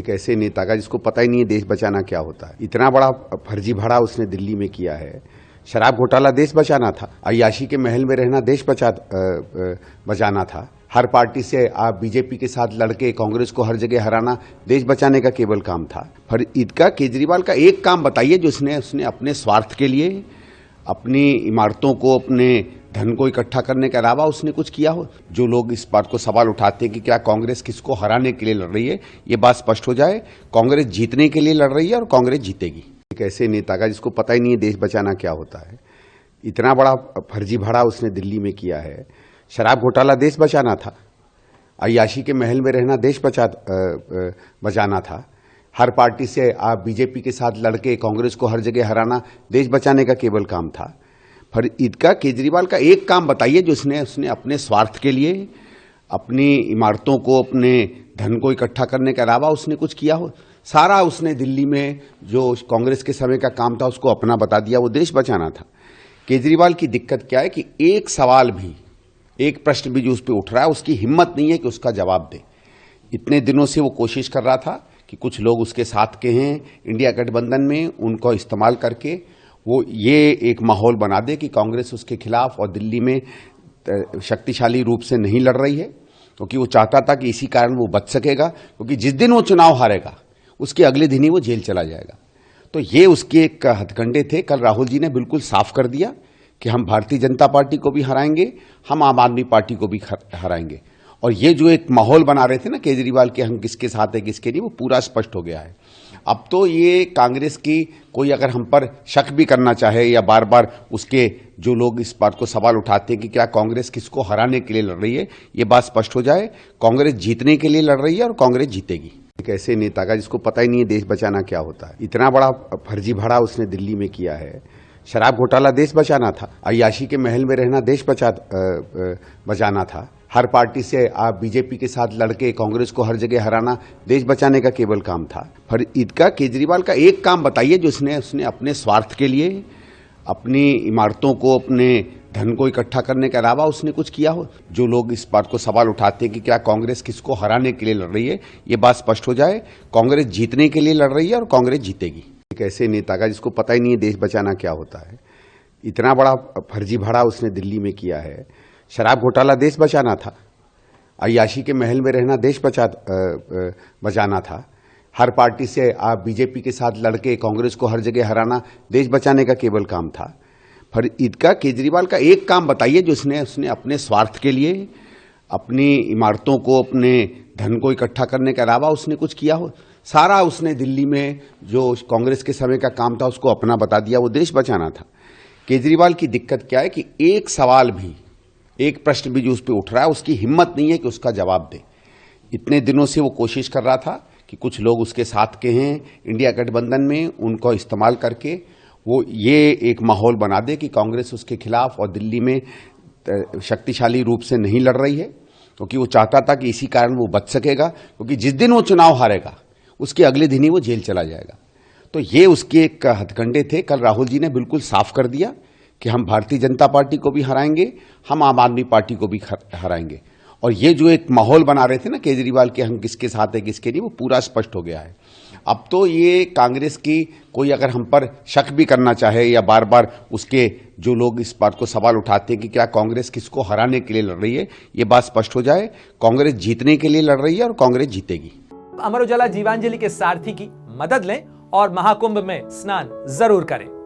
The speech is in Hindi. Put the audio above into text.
एक ऐसे नेता का जिसको पता ही नहीं है देश बचाना क्या होता है। इतना बड़ा फर्जी भाड़ा उसने दिल्ली में किया है। शराब घोटाला देश बचाना था, अय्याशी के महल में रहना देश बचाना था, हर पार्टी से आप बीजेपी के साथ लड़के कांग्रेस को हर जगह हराना देश बचाने का केवल काम था। पर इसका केजरीवाल का एक काम बताइए जो उसने अपने स्वार्थ के लिए, अपनी इमारतों को, अपने धन को इकट्ठा करने के अलावा उसने कुछ किया हो। जो लोग इस बात को सवाल उठाते हैं कि क्या कांग्रेस किसको हराने के लिए लड़ रही है, ये बात स्पष्ट हो जाए। कांग्रेस जीतने के लिए लड़ रही है और कांग्रेस जीतेगी। एक ऐसे नेता का जिसको पता ही नहीं है देश बचाना क्या होता है। इतना बड़ा फर्जी भाड़ा उसने दिल्ली में किया है। शराब घोटाला देश बचाना था, अय्याशी के महल में रहना देश बचाना था, हर पार्टी से आप बीजेपी के साथ लड़के कांग्रेस को हर जगह हराना देश बचाने का केवल काम था। पर इसका केजरीवाल का एक काम बताइए जो उसने अपने स्वार्थ के लिए, अपनी इमारतों को, अपने धन को इकट्ठा करने के अलावा उसने कुछ किया हो। सारा उसने दिल्ली में जो कांग्रेस के समय का काम था उसको अपना बता दिया, वो देश बचाना था। केजरीवाल की दिक्कत क्या है कि एक सवाल भी, एक प्रश्न भी जो उस पर उठ रहा है उसकी हिम्मत नहीं है कि उसका जवाब दे। इतने दिनों से वो कोशिश कर रहा था कि कुछ लोग उसके साथ के हैं इंडिया गठबंधन में, उनको इस्तेमाल करके वो ये एक माहौल बना दे कि कांग्रेस उसके खिलाफ और दिल्ली में शक्तिशाली रूप से नहीं लड़ रही है, क्योंकि वो चाहता था कि इसी कारण वो बच सकेगा, क्योंकि जिस दिन वो चुनाव हारेगा उसके अगले दिन ही वो जेल चला जाएगा। तो ये उसके एक हथकंडे थे। कल राहुल जी ने बिल्कुल साफ कर दिया कि हम भारतीय जनता पार्टी को भी हराएंगे, हम आम आदमी पार्टी को भी हराएंगे। और ये जो एक माहौल बना रहे थे ना केजरीवाल के, हम किसके साथ है किसके नहीं, वो पूरा स्पष्ट हो गया है। अब तो ये कांग्रेस की कोई अगर हम पर शक भी करना चाहे या बार बार उसके जो लोग इस बात को सवाल उठाते हैं कि क्या कांग्रेस किसको हराने के लिए लड़ रही है, ये बात स्पष्ट हो जाए। कांग्रेस जीतने के लिए लड़ रही है और कांग्रेस जीतेगी। एक ऐसे नेता का जिसको पता ही नहीं है देश बचाना क्या होता है। इतना बड़ा फर्जी भाड़ा उसने दिल्ली में किया है। शराब घोटाला देश बचाना था, अय्याशी के महल में रहना देश बचाना था, हर पार्टी से आप बीजेपी के साथ लड़के कांग्रेस को हर जगह हराना देश बचाने का केवल काम था। पर इसका केजरीवाल का एक काम बताइए जो उसने अपने स्वार्थ के लिए, अपनी इमारतों को, अपने धन को इकट्ठा करने के अलावा उसने कुछ किया हो। जो लोग इस बात को सवाल उठाते हैं कि क्या कांग्रेस किसको हराने के लिए लड़ रही है, ये बात स्पष्ट हो जाए। कांग्रेस जीतने के लिए लड़ रही है और कांग्रेस जीतेगी। एक ऐसे नेता का जिसको पता ही नहीं है देश बचाना क्या होता है। इतना बड़ा फर्जी भाड़ा उसने दिल्ली में किया है। शराब घोटाला देश बचाना था, अय्याशी के महल में रहना देश बचाना था, हर पार्टी से आप बीजेपी के साथ लड़के कांग्रेस को हर जगह हराना देश बचाने का केवल काम था। पर इसका केजरीवाल का एक काम बताइए जो उसने अपने स्वार्थ के लिए, अपनी इमारतों को, अपने धन को इकट्ठा करने के अलावा उसने कुछ किया हो। सारा उसने दिल्ली में जो कांग्रेस के समय का काम था उसको अपना बता दिया, वो देश बचाना था। केजरीवाल की दिक्कत क्या है कि एक सवाल भी, एक प्रश्न भी जो उस पर उठ रहा है उसकी हिम्मत नहीं है कि उसका जवाब दे। इतने दिनों से वो कोशिश कर रहा था कि कुछ लोग उसके साथ के हैं इंडिया गठबंधन में, उनको इस्तेमाल करके वो ये एक माहौल बना दे कि कांग्रेस उसके खिलाफ और दिल्ली में शक्तिशाली रूप से नहीं लड़ रही है, क्योंकि वो चाहता था कि इसी कारण वो बच सकेगा, क्योंकि जिस दिन वो चुनाव हारेगा उसके अगले दिन ही वो जेल चला जाएगा। तो ये उसके एक हथकंडे थे। कल राहुल जी ने बिल्कुल साफ कर दिया कि हम भारतीय जनता पार्टी को भी हराएंगे, हम आम आदमी पार्टी को भी हराएंगे। और ये जो एक माहौल बना रहे थे ना केजरीवाल के, हम किसके साथ है किसके नहीं, वो पूरा स्पष्ट हो गया है। अब तो ये कांग्रेस की कोई अगर हम पर शक भी करना चाहे या बार बार उसके जो लोग इस बात को सवाल उठाते हैं कि क्या कांग्रेस किसको हराने के लिए लड़ रही है, ये बात स्पष्ट हो जाए। कांग्रेस जीतने के लिए लड़ रही है और कांग्रेस जीतेगी। अमर उजाला जीवांजलि के सारथी की मदद लें और महाकुंभ में स्नान जरूर करें।